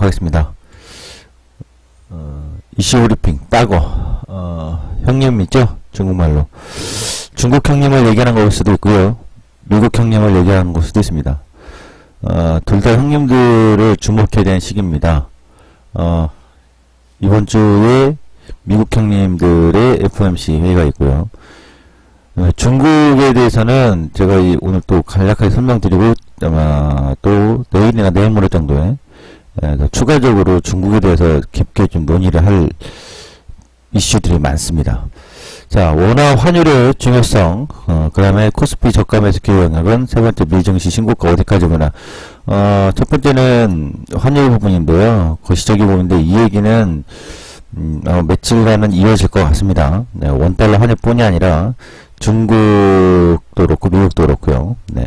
하겠습니다. 이슈 브리핑 따거 형님 있죠? 중국말로 중국 형님을 얘기하는 걸 수도 있고요, 미국 형님을 얘기하는 걸 수도 있습니다. 둘 다 형님들을 주목해야 되는 시기입니다. 이번 주에 미국 형님들의 FOMC 회의가 있고요. 중국에 대해서는 제가 오늘 또 간략하게 설명드리고, 아마 또 내일이나 내일 모레 정도에 추가적으로 중국에 대해서 깊게 좀 논의를 할 이슈들이 많습니다. 자, 원화 환율의 중요성, 그 다음에 코스피 저가 매수 기회 영역은, 세 번째 미증시 신고가 어디까지 보나. 첫 번째는 환율 부분인데요. 거시적인 부분인데, 이 얘기는 며칠간은 이어질 것 같습니다. 네, 원달러 환율뿐이 아니라 중국도 그렇고 미국도 그렇고요. 네.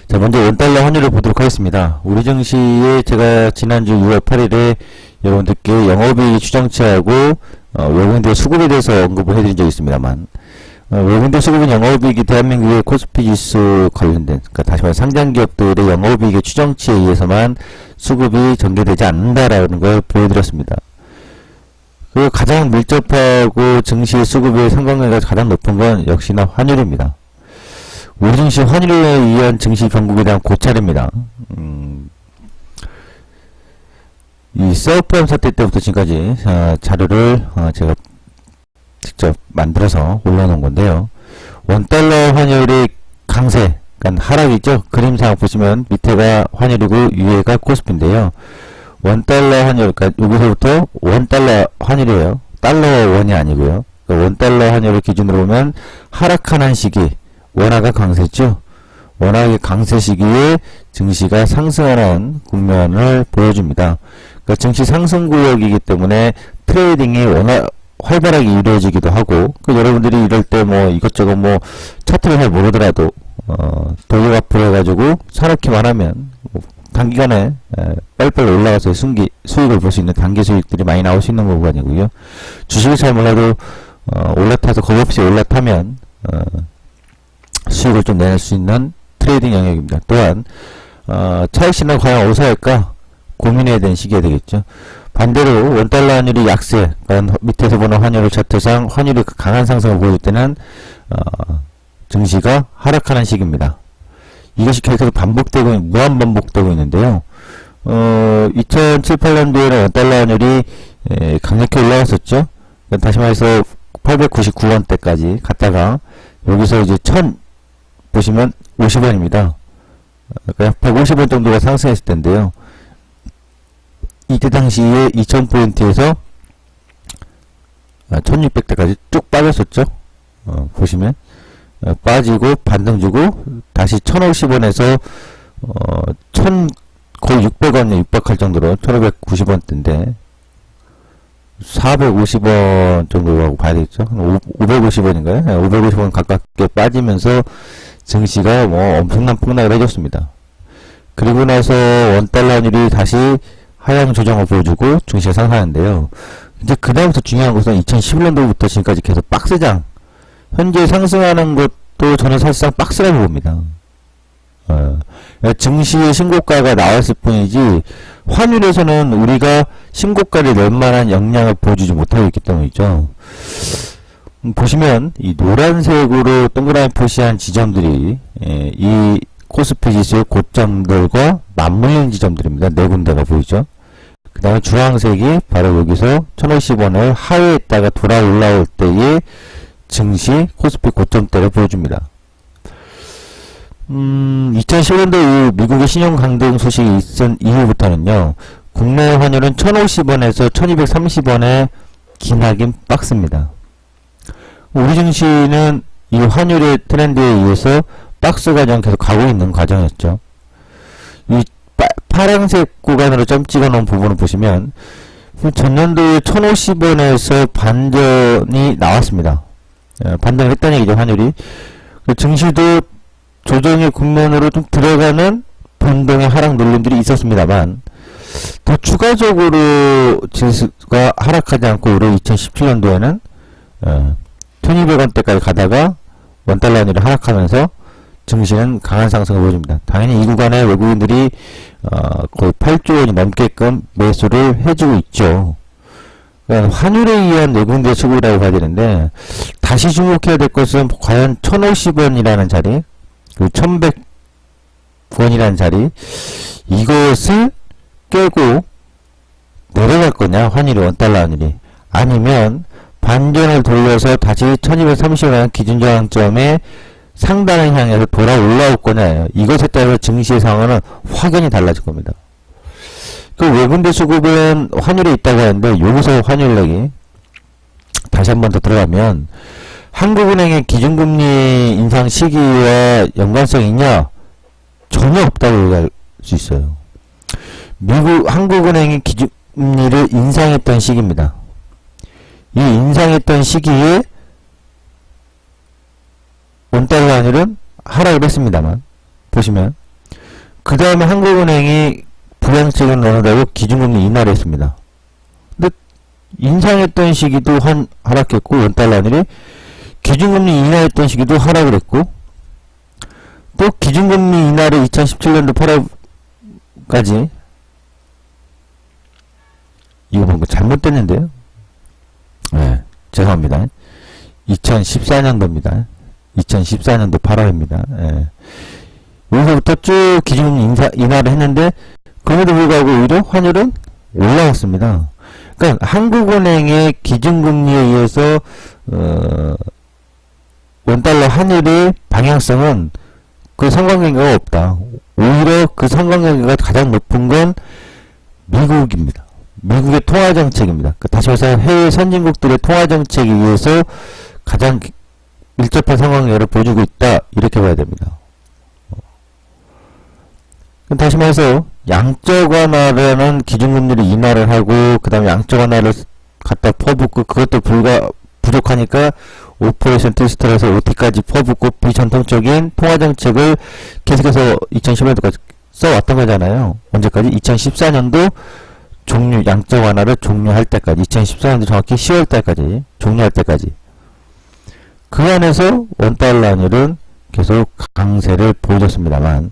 자, 먼저 원달러 환율을 보도록 하겠습니다. 우리 증시에 제가 지난주 6월 8일에 여러분들께 영업이익 추정치하고 외국인들 수급에 대해서 언급을 해드린 적이 있습니다만, 외국인들 수급은 영업이익이 대한민국의 코스피 지수 관련된, 그러니까 다시 말해 상장기업들의 영업이익의 추정치에 의해서만 수급이 전개되지 않는다라는 걸 보여드렸습니다. 그 가장 밀접하고 증시 수급의 상관관계가 가장 높은 건 역시나 환율입니다. 우리 증시 환율에 의한 증시 변곡에 대한 고찰입니다. 이 셀프엠 사태 때부터 지금까지 자료를 제가 직접 만들어서 올려놓은 건데요. 원달러 환율이 강세, 그러니까 하락이죠. 그림상 보시면 밑에가 환율이고 위에가 코스피인데요. 원달러 환율, 그러니까 여기서부터 원달러 환율이에요. 달러 원이 아니고요. 그러니까 원달러 환율을 기준으로 보면 하락하는 시기, 원화가 강세죠. 원화의 강세 시기에 증시가 상승하는 국면을 보여줍니다. 그러니까 증시 상승 구역이기 때문에 트레이딩이 워낙 활발하게 이루어지기도 하고, 여러분들이 이럴 때 뭐 이것저것 뭐 차트를 잘 모르더라도 돌격 앞으로 해가지고 사놓기만 하면 단기간에 빨리빨리 올라가서 수익을 볼 수 있는 단기 수익들이 많이 나올 수 있는 구간이고요. 주식을 잘 몰라도 올라타서 겁 없이 올라타면 수익을 좀 내낼 수 있는 트레이딩 영역입니다. 또한 차익 신호 과연 어디서 할까 고민해야 되는 시기가 되겠죠. 반대로 원달러 환율이 약세, 그러니까 밑에서 보는 환율 차트상 환율이 강한 상승을 보일 때는 증시가 하락하는 시기입니다. 이것이 계속 반복되고, 무한 반복되고 있는데요. 2007, 8년도에는 원달러 환율이 강력히 올라갔었죠. 다시 말해서 899원대까지 갔다가 여기서 이제 보시면 50원입니다. 그러니까 150원 정도가 상승했을 텐데요. 이때 당시에 2000포인트에서 1600대까지 쭉 빠졌었죠. 보시면 빠지고 반등 주고 다시 1050원에서 거의 600원에 육박할 정도로 1590원대인데 450원 정도라고 봐야 되겠죠. 550원인가요? 550원 가깝게 빠지면서 증시가 뭐 엄청난 폭락을 해줬습니다. 그리고 나서 원달러 환율이 다시 하향 조정을 보여주고 증시가 상승하는데요. 이제 그 다음부터 중요한 것은 2011년도부터 지금까지 계속 박스장, 현재 상승하는 것도 저는 사실상 박스라고 봅니다. 증시의 신고가가 나왔을 뿐이지 환율에서는 우리가 신고가를 낼 만한 역량을 보여주지 못하고 있기 때문이죠. 보시면 이 노란색으로 동그라미 표시한 지점들이 이 코스피 지수의 고점들과 맞물리는 지점들입니다. 네 군데가 보이죠. 그 다음에 주황색이 바로 여기서 1050원을 하회에 있다가 돌아 올라올 때의 증시 코스피 고점대를 보여줍니다. 2015년도 이후 미국의 신용 강등 소식이 있은 이후부터는요, 국내 환율은 1050원에서 1230원에 기나긴 박스입니다. 우리 증시는 이 환율의 트렌드에 의해서 박스 과정 계속 가고 있는 과정이었죠. 이 파란색 구간으로 점 찍어 놓은 부분을 보시면 전년도에 1050원에서 반전이 나왔습니다. 반등을 했다는 얘기죠, 환율이. 증시도 조정의 국면으로 좀 들어가는 변동의 하락 눌림들이 있었습니다만, 더 추가적으로 지수가 하락하지 않고 오히려 2017년도에는 1200원대까지 가다가 원달러 환율이 하락하면서 증시는 강한 상승을 보여줍니다. 당연히 이 구간에 외국인들이 거의 8조 원이 넘게끔 매수를 해주고 있죠. 그러니까 환율에 의한 외국인들의 수급이라고 봐야 되는데, 다시 주목해야 될 것은 과연 1050원이라는 자리, 그리고 1100원이라는 자리, 이것을 깨고 내려갈 거냐, 환율이, 원달러 환율이. 아니면 반전을 돌려서 다시 1230원 기준저항점에 상단을 향해서 돌아 올라올 거냐예요. 이것에 따라서 증시의 상황은 확연히 달라질 겁니다. 그 외국인들 수급은 환율에 있다고 하는데, 여기서 환율력이 다시 한 번 더 들어가면, 한국은행의 기준금리 인상 시기와 연관성이 있냐? 전혀 없다고 얘기할 수 있어요. 한국은행이 기준금리를 인상했던 시기입니다. 이 인상했던 시기에 원달러 환율은 하락을 했습니다만, 보시면 그 다음에 한국은행이 부양책을 넣어달라고 기준금리 인하를 했습니다. 근데 인상했던 시기도 하락했고, 원달러 환율이 기준금리 인하했던 시기도 하락을 했고, 또 기준금리 인하를 2017년도 8월까지, 이거 뭔가 잘못됐는데요? 네, 죄송합니다. 2014년도입니다. 2014년도 8월입니다. 예. 여기서부터 쭉 기준금리 인하를 했는데, 그럼에도 불구하고 오히려 환율은 올라왔습니다. 그러니까 한국은행의 기준금리에 의해서 원달러 환율의 방향성은 그 상관관계가 없다. 오히려 그 상관관계가 가장 높은 건 미국입니다. 미국의 통화정책입니다. 다시 말해서 해외 선진국들의 통화정책에 의해서 가장 밀접한 상관관계를 보여주고 있다. 이렇게 봐야 됩니다. 다시 말해서 양적 완화라는 기준금리를 인하를 하고, 그 다음에 양적 완화를 갖다 퍼붓고, 그것도 부족하니까 5% 스트라에서 5T까지 퍼붓고, 비전통적인 통화정책을 계속해서 2010년도까지 써왔던 거잖아요. 언제까지? 2014년도 양적 완화를 종료할 때까지, 2014년도 정확히 10월달까지 종료할 때까지. 그 안에서 원달러 환율은 계속 강세를 보여줬습니다만,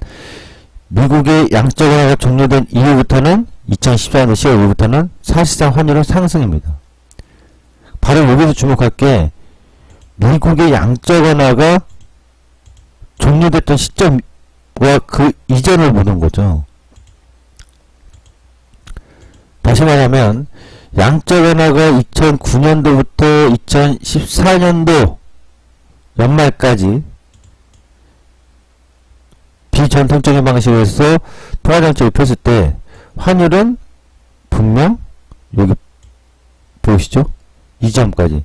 미국의 양적 완화가 종료된 이후부터는, 2014년 10월 이후부터는 사실상 환율은 상승입니다. 바로 여기서 주목할 게, 미국의 양적 완화가 종료됐던 시점과 그 이전을 보는 거죠. 다시 말하면 양적 완화가 2009년도부터 2014년도 연말까지 비전통적인 방식으로서 통화정책을 폈을 때 환율은 분명 여기 보이시죠? 이 점까지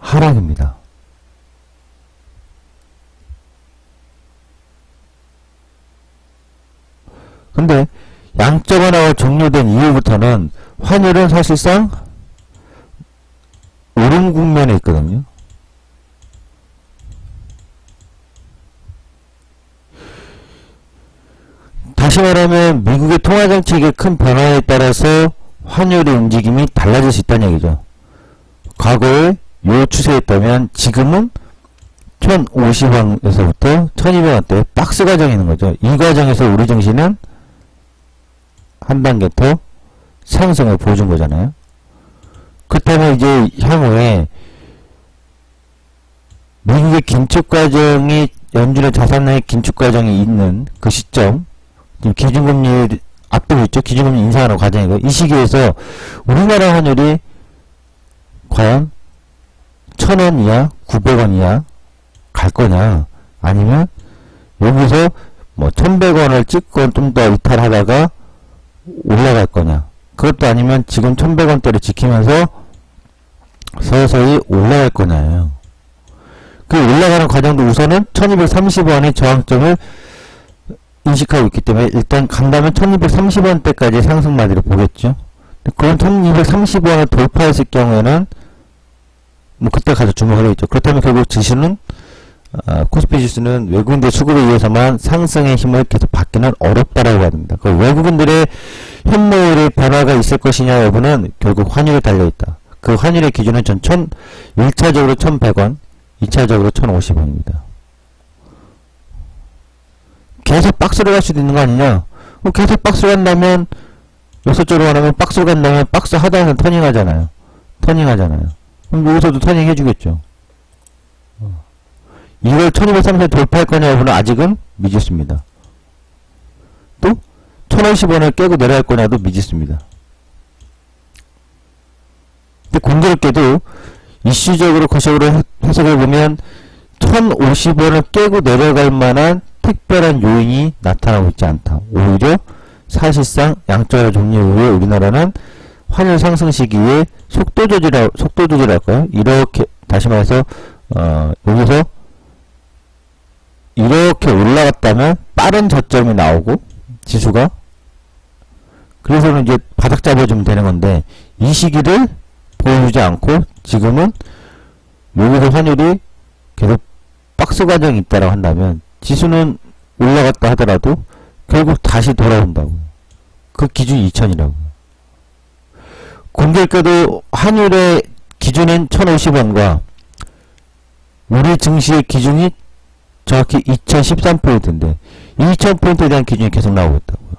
하락입니다. 근데 양적 완화가 종료된 이후부터는 환율은 사실상 오른 국면에 있거든요. 다시 말하면 미국의 통화정책의 큰 변화에 따라서 환율의 움직임이 달라질 수 있다는 얘기죠. 과거에 요 추세였다면 지금은 1050원에서부터 1200원대 박스 과정이 있는 거죠. 이 과정에서 우리 증시는 한 단계 더 상승을 보여준 거잖아요. 그렇다면 이제 향후에 미국의 긴축 과정이, 연준의 자산의 긴축 과정이 있는 그 시점, 지금 기준금리 앞두고 있죠. 기준금리 인상하는 과정이고, 이 시기에서 우리나라 환율이 과연 1000원 이하, 900원 이하 갈 거냐, 아니면 여기서 뭐 1100원을 찍고 좀 더 이탈하다가 올라갈 거냐, 그것도 아니면 지금 1100원대를 지키면서 서서히 올라갈 거냐예요. 그 올라가는 과정도 우선은 1230원의 저항점을 인식하고 있기 때문에 일단 간다면 1230원대까지 상승마디를 보겠죠. 그런 1230원을 돌파했을 경우에는 뭐 그때 가서 주목을 하겠죠. 그렇다면 결국 지수는 코스피 지수는 외국인들 수급에 의해서만 상승의 힘을 계속 받기는 어렵다라고 봐야 됩니다. 그 외국인들의 현물의 변화가 있을 것이냐 여부는 결국 환율에 달려있다. 그 환율의 기준은 1차적으로 1100원, 2차적으로 1050원입니다. 계속 박스로 갈 수도 있는 거 아니냐? 계속 박스로 간다면, 역설적으로 말하면 박스로 간다면 박스 하단에서 터닝 하잖아요. 그럼 여기서도 터닝 해주겠죠. 이걸 1230원 돌파할 거냐 여부는 아직은 미지수입니다. 또 1050원을 깨고 내려갈 거냐도 미지수입니다. 근데 공교롭게도 이슈적으로 거시적으로 해석을 보면 1050원을 깨고 내려갈 만한 특별한 요인이 나타나고 있지 않다. 오히려 사실상 양적완화 종료 이후에 우리나라는 환율 상승 시기에 속도 조절할까요? 이렇게 다시 말해서 여기서 이렇게 올라갔다면 빠른 저점이 나오고 지수가 그래서는 이제 바닥 잡아주면 되는 건데 이 시기를 보여주지 않고 지금은 여기서 환율이 계속 박스 과정이 있다라고 한다면 지수는 올라갔다 하더라도 결국 다시 돌아온다고. 그 기준이 2000이라고. 공교롭게도 환율의 기준인 1050원과 우리 증시의 기준이 정확히 2013포인트인데 2000포인트에 대한 기준이 계속 나오고 있다고요.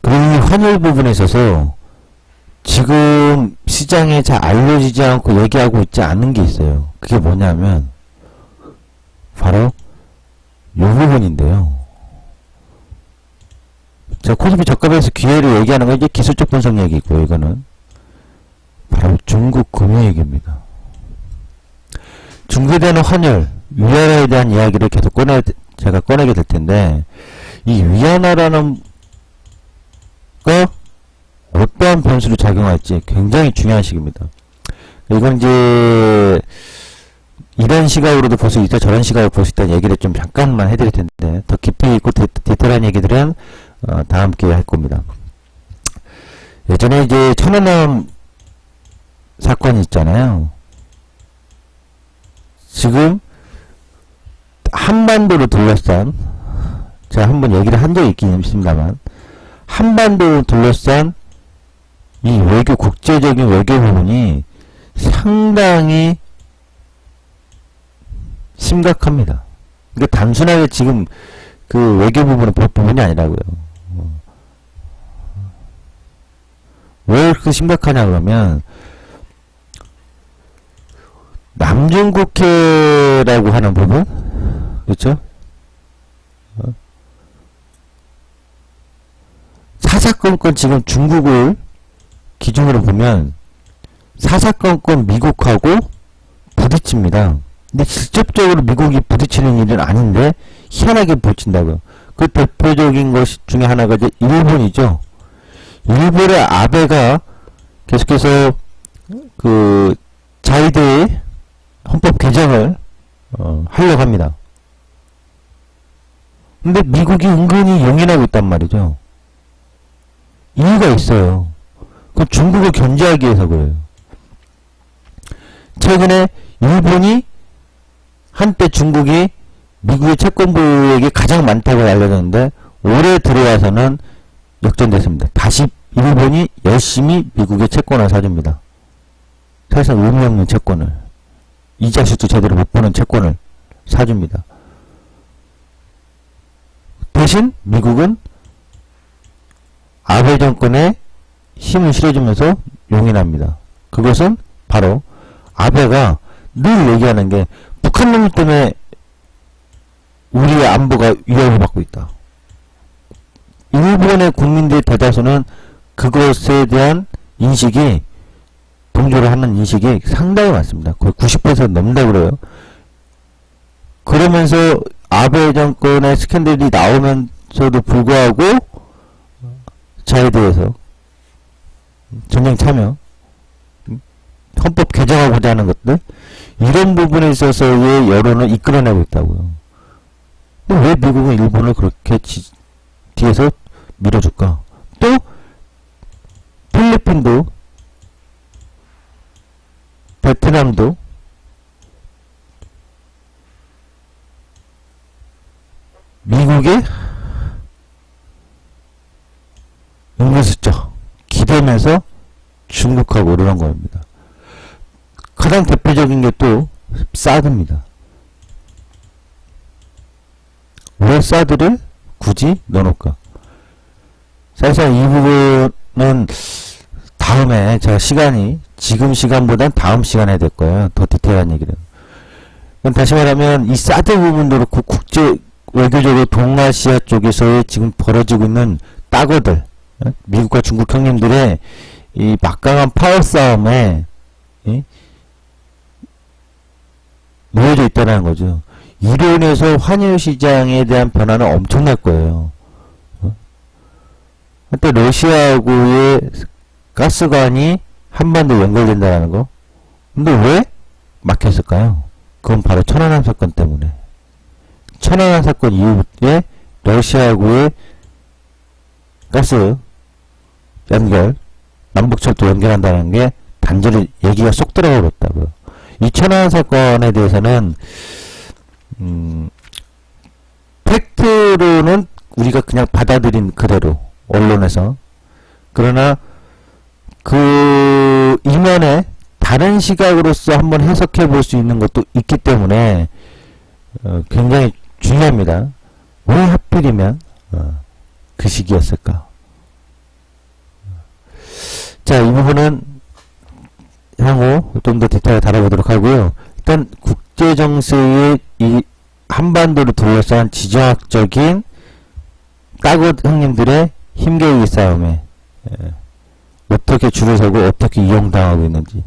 그리고 이 환율 부분에 있어서 지금 시장에 잘 알려지지 않고 얘기하고 있지 않은 게 있어요. 그게 뭐냐면 바로 이 부분인데요. 자, 코스피 저가에서 기회를 얘기하는 건 이제 기술적 분석 얘기고 이거는 바로 중국 금융위기입니다. 중국에 대한 환율, 위안화에 대한 이야기를 계속 제가 꺼내게 될 텐데, 이 위안화라는 거, 어떠한 변수로 작용할지 굉장히 중요한 시기입니다. 이건 이제, 이런 시각으로도 볼 수 있다, 저런 시각으로 볼 수 있다는 얘기를 좀 잠깐만 해드릴 텐데, 더 깊이 있고 디테일한 얘기들은, 다음 기회에 할 겁니다. 예전에 이제 천안함 사건이 있잖아요. 지금 한반도를 둘러싼 제가 한번 얘기를 한 적이 있긴 있습니다만 한반도를 둘러싼 이 외교 국제적인 외교 부분이 상당히 심각합니다. 그러니까 단순하게 지금 그 외교 부분을 볼 부분이 아니라고요. 왜 그렇게 심각하냐 그러면 남중국해라고 하는 부분, 그렇죠? 사사건건 지금 중국을 기준으로 보면 사사건건 미국하고 부딪힙니다. 근데 직접적으로 미국이 부딪히는 일은 아닌데 희한하게 부딪힌다고요. 그 대표적인 것 중에 하나가 이제 일본이죠. 일본의 아베가 계속해서 그 자위대의 헌법 개정을 하려고 합니다. 근데 미국이 은근히 용인하고 있단 말이죠. 이유가 있어요. 그 중국을 견제하기 위해서 그래요. 최근에 일본이 한때 중국이 미국의 채권부에게 가장 많다고 알려졌는데 올해 들어와서는 역전됐습니다. 다시 일본이 열심히 미국의 채권을 사줍니다. 사실상 의미 없는 채권을, 이자수도 제대로 못 보는 채권을 사줍니다. 대신 미국은 아베 정권에 힘을 실어주면서 용인합니다. 그것은 바로 아베가 늘 얘기하는 게 북한 놈 때문에 우리의 안보가 위협을 받고 있다. 일본의 국민들의 대다수는 그것에 대한 인식이, 동조를 하는 인식이 상당히 많습니다. 거의 90% 넘는다고 그래요. 그러면서 아베 정권의 스캔들이 나오면서도 불구하고 자에 대해서 전쟁 참여, 헌법 개정하고자 하는 것들, 이런 부분에 있어서의 여론을 이끌어내고 있다고요. 근데 왜 미국은 일본을 그렇게 뒤에서 밀어줄까? 또 필리핀도 베트남도 미국의 은근슬쩍 기대면서 중국하고 이러는 겁니다. 가장 대표적인 게 또 사드입니다. 왜 사드를 굳이 넣어놓을까? 사실상 이 부분은 다음에 제가 지금 시간보단 다음 시간에 될 거예요. 더 디테일한 얘기를. 그럼 다시 말하면 이 사드 부분도 그렇고 국제 외교적으로 동아시아 쪽에서의 지금 벌어지고 있는 따거들, 미국과 중국 형님들의 이 막강한 파워 싸움에 놓여져 있다는 거죠. 이로 인해서 환율 시장에 대한 변화는 엄청날 거예요. 한때 러시아하고의 가스관이 한반도에 연결된다는 거. 근데 왜 막혔을까요? 그건 바로 천안함 사건 때문에. 천안함 사건 이후에 러시아하고의 가스 연결, 남북철도 연결한다는 게 단절이 얘기가 쏙 들어가 버렸다고요. 이 천안함 사건에 대해서는 팩트로는 우리가 그냥 받아들인 그대로 언론에서, 그러나 그 이면에 다른 시각으로서 한번 해석해 볼 수 있는 것도 있기 때문에 굉장히 중요합니다. 왜 하필이면 그 시기였을까? 자, 이 부분은 향후 좀 더 디테일하게 다뤄보도록 하고요. 일단 국제정세의 이 한반도를 둘러싼 지정학적인 따고 형님들의 힘겨루기 싸움에 어떻게 줄을 서고 어떻게 이용당하고 있는지,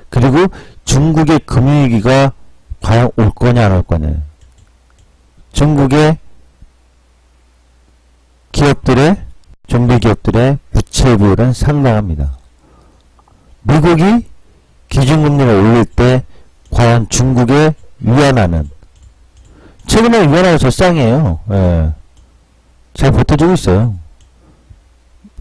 그리고 중국의 금융위기가 과연 올 거냐 안 올 거냐. 중국의 기업들의, 좀비 기업들의 부채 비율은 상당합니다. 미국이 기준금리를 올릴 때 과연 중국의 위안화는, 최근에 위안화가 절상이에요. 잘 버텨주고 있어요.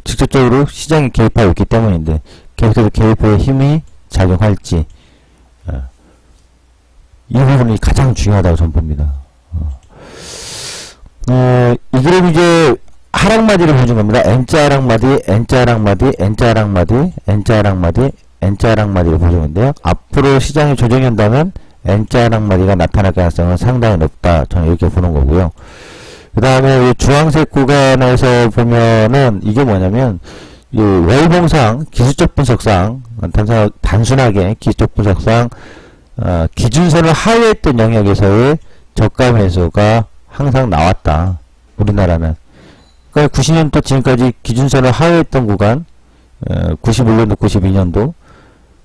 직접적으로 시장에 개입하고 있기 때문인데, 계속해서 개입의 힘이 작용할지, 이 부분이 가장 중요하다고 저는 봅니다. 이 그룹이 이제 하락마디를 보여준 겁니다. N자 하락마디, N자 하락마디, N자 하락마디, N자 하락마디, N자 하락마디를 보여준 건데요. 앞으로 시장이 조정이 온다면 N자 하락마디가 나타날 가능성은 상당히 높다. 저는 이렇게 보는 거고요. 그 다음에 주황색 구간에서 보면은 이게 뭐냐면, 이 월봉상, 기술적 분석상, 단순하게 기술적 분석상, 기준선을 하회했던 영역에서의 저가 매수가 항상 나왔다. 우리나라는. 그러니까 90년도 지금까지 기준선을 하회했던 구간, 91년도, 92년도,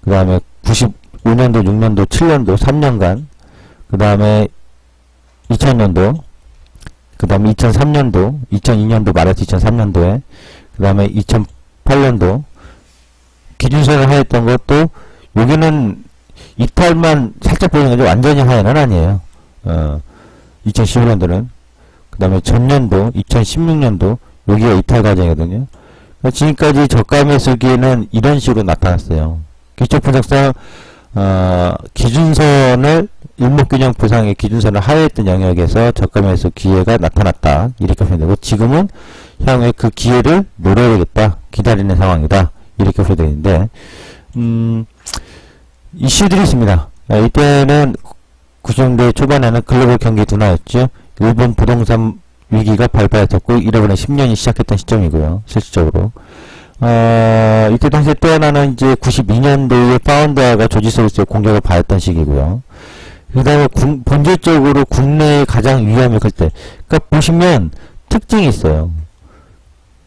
그 다음에 95년도, 6년도, 7년도, 3년간, 그 다음에 2000년도, 그 다음에 2003년도, 2002년도 말해서 2003년도에, 그 다음에 2008년도, 기준선을 하였던 것도, 여기는 이탈만 살짝 보이는 거죠. 완전히 하회는 아니에요. 2015년도는. 그 다음에 전년도, 2016년도, 여기가 이탈 과정이거든요. 그러니까 지금까지 저가 매수기에는 이런 식으로 나타났어요. 기초 분석상, 기준선을 일목균형 부상의 기준선을 하회했던 영역에서 저가 매수 기회가 나타났다. 이렇게 보면 되고, 지금은 향후에 그 기회를 노려야 되겠다. 기다리는 상황이다. 이렇게 보면 되는데, 이슈들이 있습니다. 이때는 90년대 초반에는 글로벌 경기 둔화였죠. 일본 부동산 위기가 발발했었고, 이러면 10년이 시작했던 시점이고요. 실질적으로. 이때 당시에 또 하나는 이제 92년도에 파운드가 조지소비스의 공격을 받았던 시기고요. 그 다음에 본질적으로 국내에 가장 위험이 클 때. 그러니까 보시면 특징이 있어요.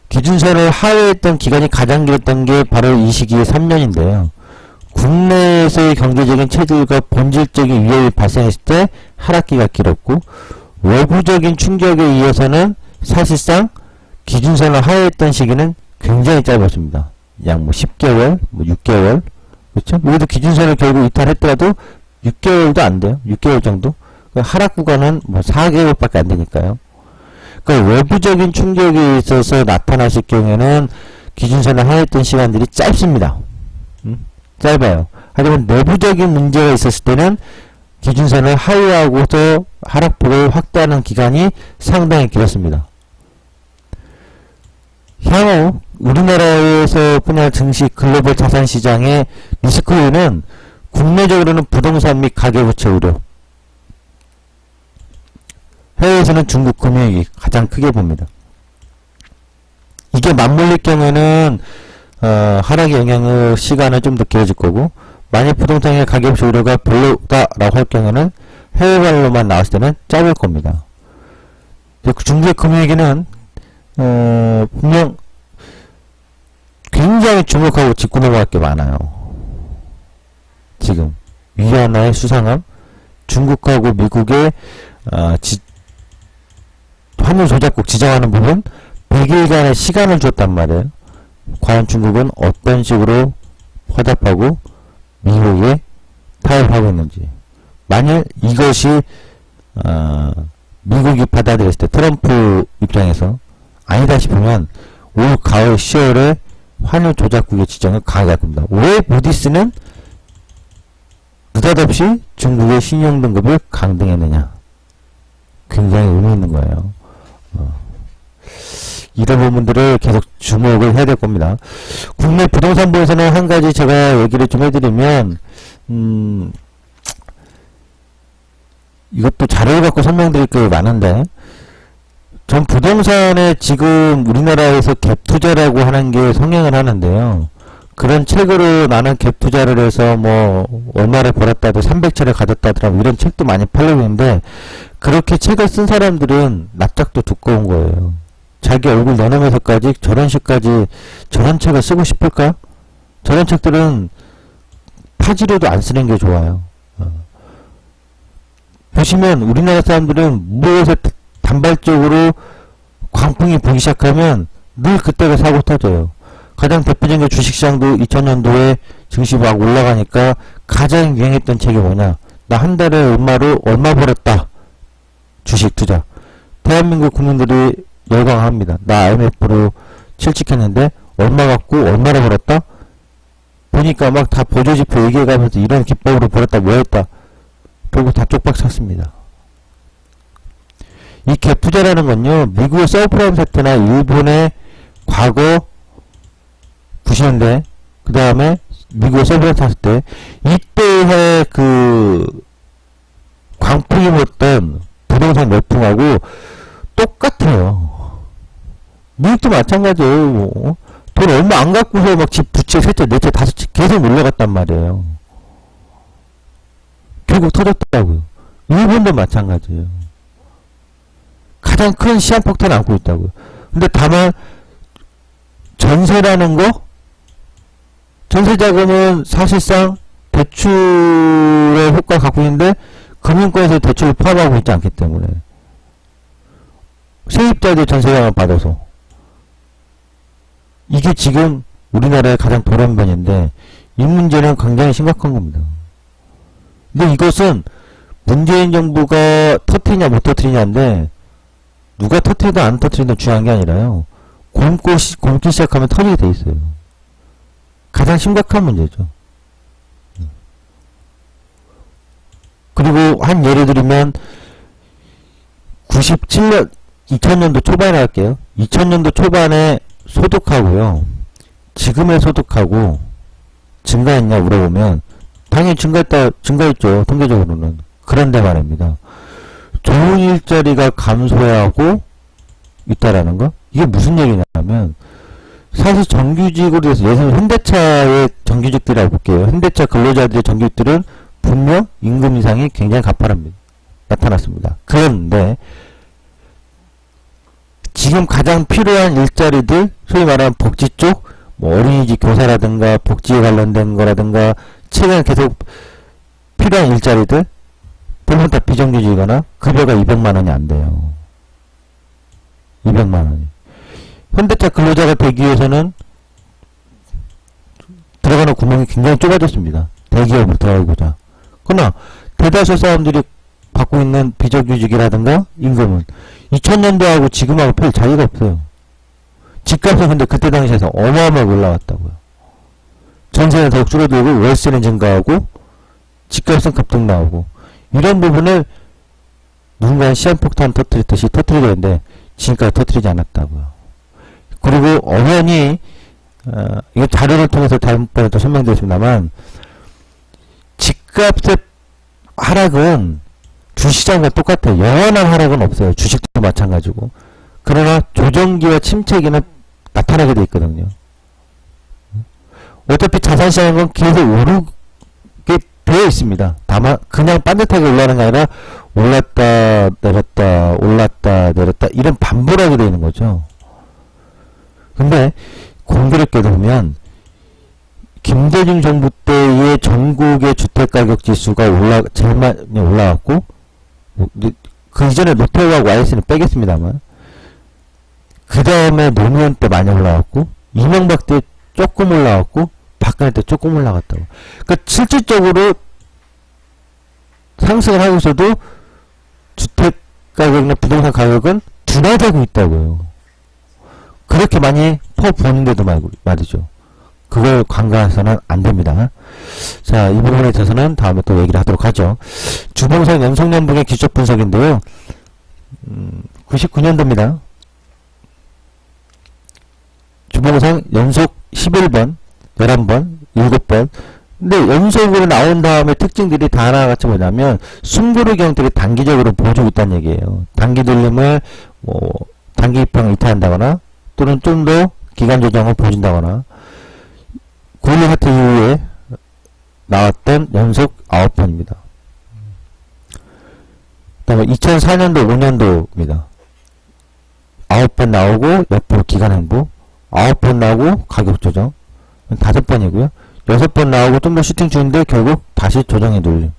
기준선을 하회했던 기간이 가장 길었던 게 바로 이 시기에 3년인데요. 국내에서의 경제적인 체질과 본질적인 위협이 발생했을 때 하락기가 길었고, 외부적인 충격에 이어서는 사실상 기준선을 하회했던 시기는 굉장히 짧았습니다. 약 뭐 10개월, 뭐 6개월, 그렇죠? 여기도 기준선을 결국 이탈했더라도 6개월도 안 돼요. 6개월 정도? 하락 구간은 뭐 4개월밖에 안 되니까요. 그러니까 외부적인 충격이 있어서 나타났을 경우에는 기준선을 하회했던 시간들이 짧습니다. 짧아요. 하지만 내부적인 문제가 있었을 때는 기준선을 하회하고서 하락폭을 확대하는 기간이 상당히 길었습니다. 향후 우리나라에서 뿐만 증시 글로벌 자산시장의 리스크율은 국내적으로는 부동산 및 가계부채 우려. 해외에서는 중국 금융위기 가장 크게 봅니다. 이게 맞물릴 경우에는 하락의 영향의 시간은 좀 더 길어질 거고, 만약 부동산의 가계부채 우려가 별로다라고 할 경우에는 해외발로만 나왔을 때는 짧을 겁니다. 중국의 금융위기는 분명 굉장히 주목하고 짚고 넘어갈 게 많아요. 지금 위안화의 수상함, 중국하고 미국의 환율 조작국 지정하는 부분 100일간의 시간을 줬단 말이에요. 과연 중국은 어떤 식으로 화답하고 미국에 타협하고 있는지. 만일 이것이 미국이 받아들였을 때 트럼프 입장에서 아니다 싶으면 올 가을 10월에 환율 조작국의 지정을 강하게 할 겁니다. 왜 무디스는 느닷없이 중국의 신용등급을 강등했느냐. 굉장히 의미 있는 거예요. 이런 부분들을 계속 주목을 해야 될 겁니다. 국내 부동산부에서는 한 가지 제가 얘기를 좀 해드리면, 이것도 자료를 갖고 설명드릴 게 많은데, 전 부동산에 지금 우리나라에서 갭 투자라고 하는 게 성행을 하는데요. 그런 책으로 나는 갭 투자를 해서 뭐 얼마를 벌었다도 300채를 가졌다더라 이런 책도 많이 팔리고 있는데, 그렇게 책을 쓴 사람들은 납작도 두꺼운 거예요. 자기 얼굴 내놓으면서까지 저런 식까지 저런 책을 쓰고 싶을까? 저런 책들은 파지로도 안 쓰는 게 좋아요. 보시면 우리나라 사람들은 무엇에 단발적으로 광풍이 불기 시작하면 늘 그때가 사고 터져요. 가장 대표적인 게 주식시장도 2000년도에 증시 막 올라가니까 가장 유행했던 책이 뭐냐? 나 한 달에 얼마 벌었다. 주식 투자. 대한민국 국민들이 열광합니다. 나 IMF로 실직했는데 얼마 갖고 얼마나 벌었다? 보니까 막 다 보조지표 얘기해가면서 이런 기법으로 벌었다 뭐 했다. 결국 다 쪽박 찼습니다. 이 갭 투자라는 건요, 미국의 서브프라임 사태나 일본의 과거 90년대, 그 다음에 미국의 서브프라임 사태 때, 이때의 그 광풍이 불었던 부동산 열풍하고 똑같아요. 미국도 마찬가지예요. 뭐. 돈 얼마 안 갖고서 막 집 두 채, 세 채, 네 채, 다섯 채 계속 올라갔단 말이에요. 결국 터졌다고요. 일본도 마찬가지예요. 가장 큰 시한폭탄을 안고 있다고요. 근데 다만 전세라는 거, 전세 자금은 사실상 대출의 효과를 갖고 있는데 금융권에서 대출을 포함하고 있지 않기 때문에 세입자들 전세자금을 받아서 이게 지금 우리나라의 가장 돌연변인데 이 문제는 굉장히 심각한 겁니다. 근데 이것은 문재인 정부가 터트리냐 못 터트리냐인데 누가 터트리든 안 터트리든 중요한 게 아니라요. 굶기 시작하면 터지게 돼 있어요. 가장 심각한 문제죠. 그리고 한 예를 들면 97년 2000년도 초반에 할게요. 2000년도 초반에 소득하고요. 지금의 소득하고 증가했냐 물어보면 당연히 증가했죠. 통계적으로는. 그런데 말입니다. 좋은 일자리가 감소하고 있다라는 거? 이게 무슨 얘기냐면 사실 정규직으로 해서 예를 들면 현대차의 정규직들이라고 볼게요. 현대차 근로자들의 정규직들은 분명 임금 인상이 굉장히 가파릅니다. 나타났습니다. 그런데 지금 가장 필요한 일자리들, 소위 말하는 복지 쪽, 뭐 어린이집 교사라든가 복지에 관련된 거라든가 최근에 계속 필요한 일자리들 대부분 다 비정규직이거나 급여가 200만원이 안 돼요. 200만원이. 현대차 근로자가 되기 위해서는 들어가는 구멍이 굉장히 좁아졌습니다. 대기업으로 들어가고자. 그러나 대다수 사람들이 받고 있는 비정규직이라든가 임금은 2000년도하고 지금하고 별 차이가 없어요. 집값은 근데 그때 당시에서 어마어마하게 올라왔다고요. 전세는 더욱 줄어들고 월세는 증가하고 집값은 급등 나오고 이런 부분을 누군가 시한폭탄 터뜨리듯이 터뜨려야 되는데 지금까지 터뜨리지 않았다고요. 그리고 엄연히 이거 자료를 통해서 다음번에 또 설명드렸습니다만 주식값의 하락은 주시장과 똑같아요. 영원한 하락은 없어요. 주식도 마찬가지고. 그러나 조정기와 침체기는 나타나게 돼 있거든요. 어차피 자산시장은 계속 오르게 되어 있습니다. 다만 그냥 반듯하게 올라가는 게 아니라 올랐다 내렸다 올랐다 내렸다 이런 반복을 하게 되는 거죠. 근데 공교롭게도 보면 김대중 정부 때의 전국의 주택가격 지수가 제일 많이 올라갔고, 그 이전에 롯데하고 YS는 빼겠습니다만, 그 다음에 노무현 때 많이 올라갔고, 이명박 때 조금 올라갔고, 박근혜 때 조금 올라갔다고. 그러니까 실질적으로 상승을 하고 있어도 주택 가격이나 부동산 가격은 둔화되고 있다고요. 그렇게 많이 퍼부었는데도 말이죠. 그걸 간과해서는 안 됩니다. 자, 이 부분에 대해서는 다음에 또 얘기를 하도록 하죠. 주봉상 연속연봉의 기초 분석인데요. 99년도입니다. 주봉상 연속 11번, 11번, 7번. 근데 연속으로 나온 다음에 특징들이 다 하나같이 뭐냐면 숨고르기 형태를 단기적으로 보여주고 있다는 얘기예요. 단기 돌림을 단기 입항을 이탈한다거나 또는 좀 더 기간 조정을 보여준다거나 9.11 사태 이후에 나왔던 연속 9번입니다. 그 다음에 2004년도 5년도입니다. 9번 나오고 옆으로 기간 행보, 9번 나오고 가격 조정, 5번이고요. 6번 나오고 좀 더 슈팅 주는데 결국 다시 조정에 돌림.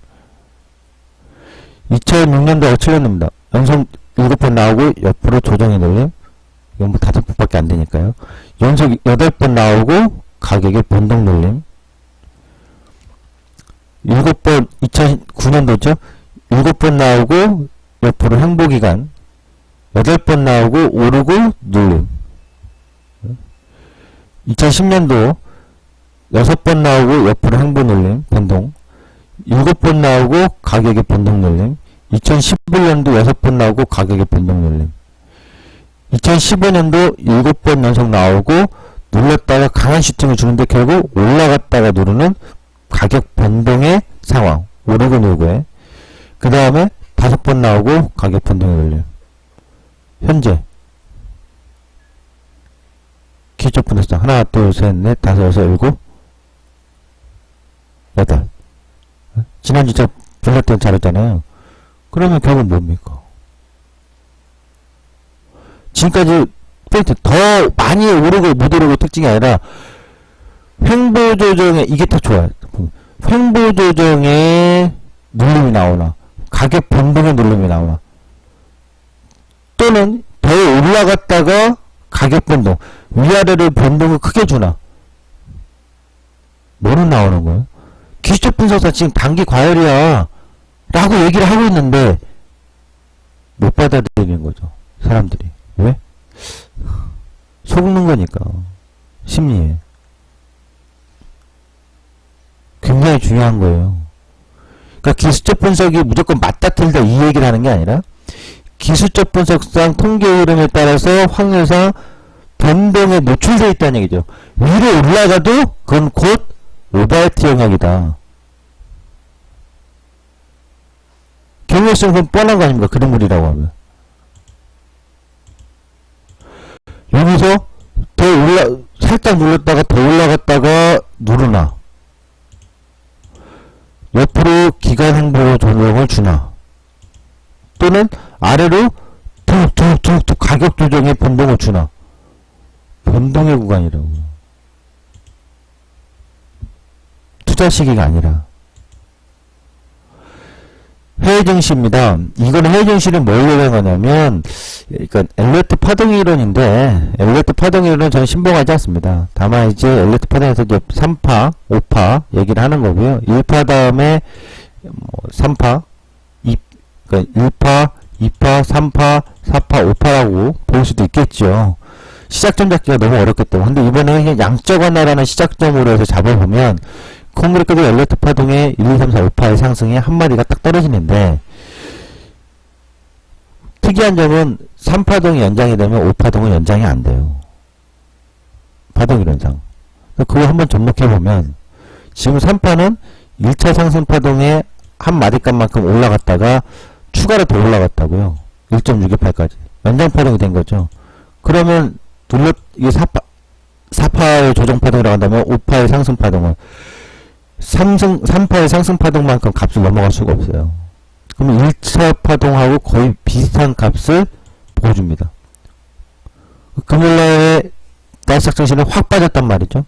2006년도 7년도입니다. 연속 7번 나오고 옆으로 조정에 돌림. 이건 뭐 5번밖에 안 되니까요. 연속 8번 나오고 가격의 변동 돌림. 7번 2009년도죠. 7번 나오고 옆으로 행보 기간. 8번 나오고 오르고 눌림. 2010년도 6번 나오고 옆으로 행보 눌림, 변동. 7번 나오고 가격의 변동 눌림. 2011년도 6번 나오고 가격의 변동 눌림. 2015년도 7번 연속 나오고 눌렀다가 강한 슈팅을 주는데 결국 올라갔다가 누르는 가격 변동의 상황. 오르고 누르고에. 그 다음에 5번 나오고 가격 변동을 눌림. 현재 기초 분석 하나, 둘, 셋, 넷, 다섯, 여섯, 일곱, 여덟. 지난주 제가 불렀던 잘했잖아요. 그러면 결국 뭡니까? 지금까지 포인트 더 많이 오르고 못 오르고 특징이 아니라 횡보 조정에 이게 더 좋아요. 횡보 조정에 눌림이 나오나 가격 변동의 눌림이 나오나 또는 더 올라갔다가 가격 변동 위아래로 변동을 크게 주나 뭐는 나오는 거예요? 기초 분석사 지금 단기 과열이야 라고 얘기를 하고 있는데 못 받아들이는 거죠. 사람들이. 왜? 속는 거니까. 심리에. 굉장히 중요한 거예요. 그러니까 기술적 분석이 무조건 맞다 틀다 이 얘기를 하는 게 아니라 기술적 분석상 통계 흐름에 따라서 확률상 변동에 노출되어 있다는 얘기죠. 위로 올라가도 그건 곧 오버헤트 영역이다. 경우성 그건 뻔한 거 아닙니까? 그런 물이라고 하면. 여기서 살짝 눌렀다가 더 올라갔다가 누르나 옆으로 기간 행보 조정을 주나 또는 아래로 툭툭툭툭 가격 조정의 변동을 주나 변동의 구간이라고. 투자 시기가 아니라. 해외 증시입니다. 이거는 해외 증시는 뭘 얘기하는 거냐면, 그러니까 엘리어트 파동 이론인데, 엘리어트 파동 이론은 저는 신봉하지 않습니다. 다만 이제 엘리어트 파동에서 이제 3파, 5파 얘기를 하는 거고요. 1파 다음에 3파, 그러니까 1파, 2파, 3파, 4파, 5파라고 볼 수도 있겠죠. 시작점 잡기가 너무 어렵기 때문에. 근데 이번에 그냥 양적 완화라는 시작점으로 해서 잡아보면, 콩그레크도 엘리어트 파동의 1, 2, 3, 4, 5파의 상승에 한 마디가 딱 떨어지는데 특이한 점은 3파동이 연장이 되면 5파동은 연장이 안 돼요. 파동 이론상. 그거 한번 접목해보면 지금 3파는 1차 상승 파동에 한 마디값만큼 올라갔다가 추가로 더 올라갔다고요. 1.628까지. 연장 파동이 된 거죠. 그러면 이게 4파의 조정 파동이라고 한다면 5파의 상승 파동은 3파의 상승 파동만큼 값을 넘어갈 수가 없어요. 그러면 1차 파동하고 거의 비슷한 값을 보여줍니다. 금요일날에 나스닥 증시는 확 빠졌단 말이죠.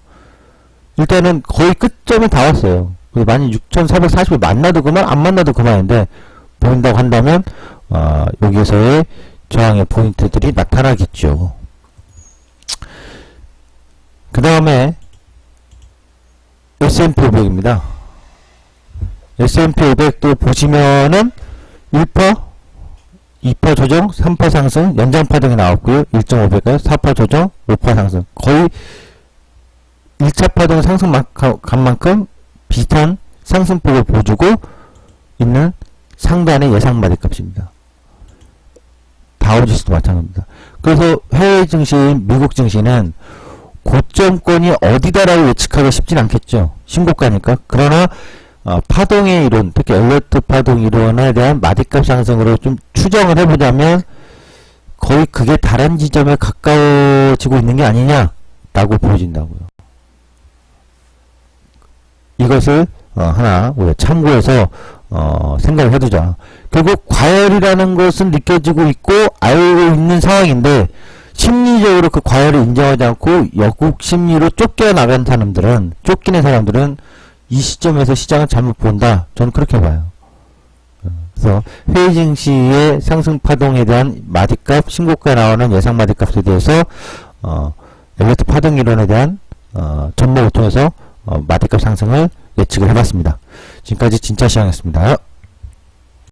일단은 거의 끝점에 다 왔어요. 16,440을 만나도 그만, 안 만나도 그만인데, 보인다고 한다면, 여기에서의 저항의 포인트들이 나타나겠죠. 그 다음에, S&P 500입니다. S&P 500도 보시면은, 1%, 2% 조정, 3% 상승, 연장 파동이 나왔고요. 1.5배가 4% 조정, 5% 상승. 거의 1차 파동 상승 값만큼 비슷한 상승폭을 보여주고 있는 상단의 예상 마디값입니다. 다우지수도 마찬가지입니다. 그래서 해외 증시인 미국 증시는 고점권이 어디다라고 예측하기 쉽진 않겠죠. 신고가니까. 그러나 파동의 이론, 특히 엘리어트 파동 이론에 대한 마디값 상승으로 좀 추정을 해보자면 거의 그게 다른 지점에 가까워지고 있는 게 아니냐라고 보여진다고요. 이것을 하나 우리가 참고해서 생각을 해두자. 결국 과열이라는 것은 느껴지고 있고 알고 있는 상황인데 심리적으로 그 과열을 인정하지 않고 역국 심리로 쫓겨나간 사람들은, 쫓기는 사람들은 이 시점에서 시장을 잘못 본다. 저는 그렇게 봐요. 그래서 해외 증시의 상승 파동에 대한 마디값, 신고가에 나오는 예상 마디값에 대해서 엘리어트 파동 이론에 대한 접목을 통해서 마디값 상승을 예측을 해봤습니다. 지금까지 진짜 시황이었습니다.